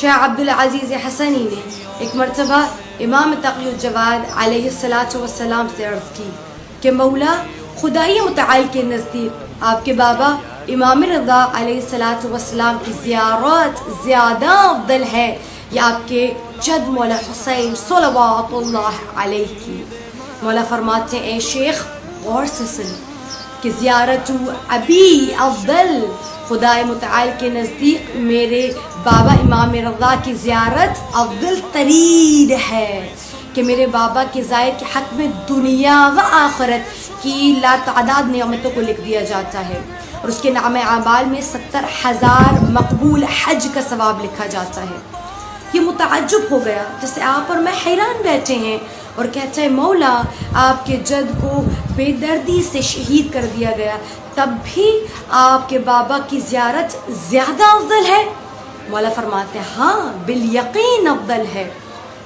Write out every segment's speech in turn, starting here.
شیخ عبدالعزیز حسنی نے ایک مرتبہ امام تقی الجواد علیہ السلام سے عرض کی کہ مولا خدائی متعال کے نزدیک آپ کے بابا امام رضا علیہ السلام کی زیارت زیادہ افضل ہے یا آپ کے جد مولا حسین صلوات اللہ علیہ کی؟ مولا فرماتے ہیں اے شیخ غور سے سن کہ زیارت ابی افضل، خدائے متعال کے نزدیک میرے بابا امام رضا کی زیارت افضل ترین ہے کہ میرے بابا کے زائر کے حق میں دنیا و آخرت کی لاتعداد نعمتوں کو لکھ دیا جاتا ہے اور اس کے نام اعمال میں 70,000 مقبول حج کا ثواب لکھا جاتا ہے۔ یہ متعجب ہو گیا جیسے آپ اور میں حیران بیٹھے ہیں اور کہتا ہے مولا آپ کے جد کو بے دردی سے شہید کر دیا گیا، تب بھی آپ کے بابا کی زیارت زیادہ افضل ہے؟ مولا فرماتے ہیں ہاں بالیقین افضل ہے۔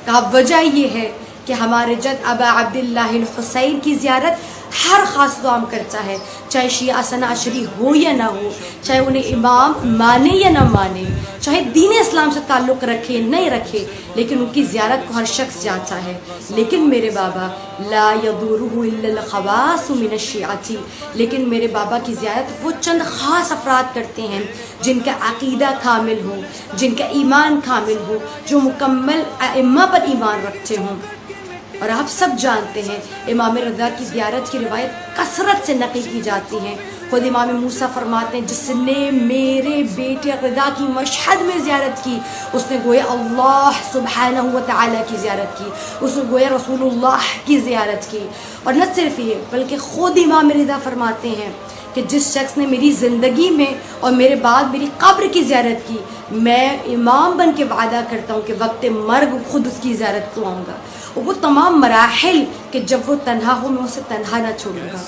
کہا وجہ یہ ہے کہ ہمارے جد ابا عبداللہ الحسین کی زیارت ہر خاص عام کرتا ہے، چاہے شیعہ اثنا عشری ہو یا نہ ہو، چاہے انہیں امام مانے یا نہ مانے، چاہے دین اسلام سے تعلق رکھے نہیں رکھے، لیکن ان کی زیارت کو ہر شخص جاتا ہے۔ لیکن میرے بابا لا یدورہ الا الخواص من الشیعۃ، لیکن میرے بابا کی زیارت وہ چند خاص افراد کرتے ہیں جن کا عقیدہ کامل ہو، جن کا ایمان کامل ہو، جو مکمل ائمہ پر ایمان رکھتے ہوں۔ اور آپ سب جانتے ہیں امام رضا کی زیارت کی روایت کثرت سے نقل کی جاتی ہیں۔ خود امام موسیٰ فرماتے ہیں جس نے میرے بیٹے رضا کی مشہد میں زیارت کی اس نے گویا اللہ سبحانہ و تعالیٰ کی زیارت کی، اس نے گویا رسول اللہ کی زیارت کی۔ اور نہ صرف یہ بلکہ خود امام رضا فرماتے ہیں کہ جس شخص نے میری زندگی میں اور میرے بعد میری قبر کی زیارت کی، میں امام بن کے وعدہ کرتا ہوں کہ وقت مرگ خود اس کی زیارت کو آؤں گا، اور وہ تمام مراحل کہ جب وہ تنہا ہو میں اسے تنہا نہ چھوڑوں گا۔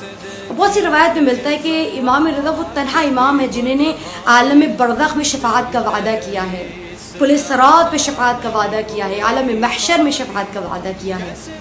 بہت سی روایت میں ملتا ہے کہ امام رضا وہ تنہا امام ہے جنہیں نے عالم برزخ میں شفاعت کا وعدہ کیا ہے، پل صراط پہ شفاعت کا وعدہ کیا ہے، عالم محشر میں شفاعت کا وعدہ کیا ہے۔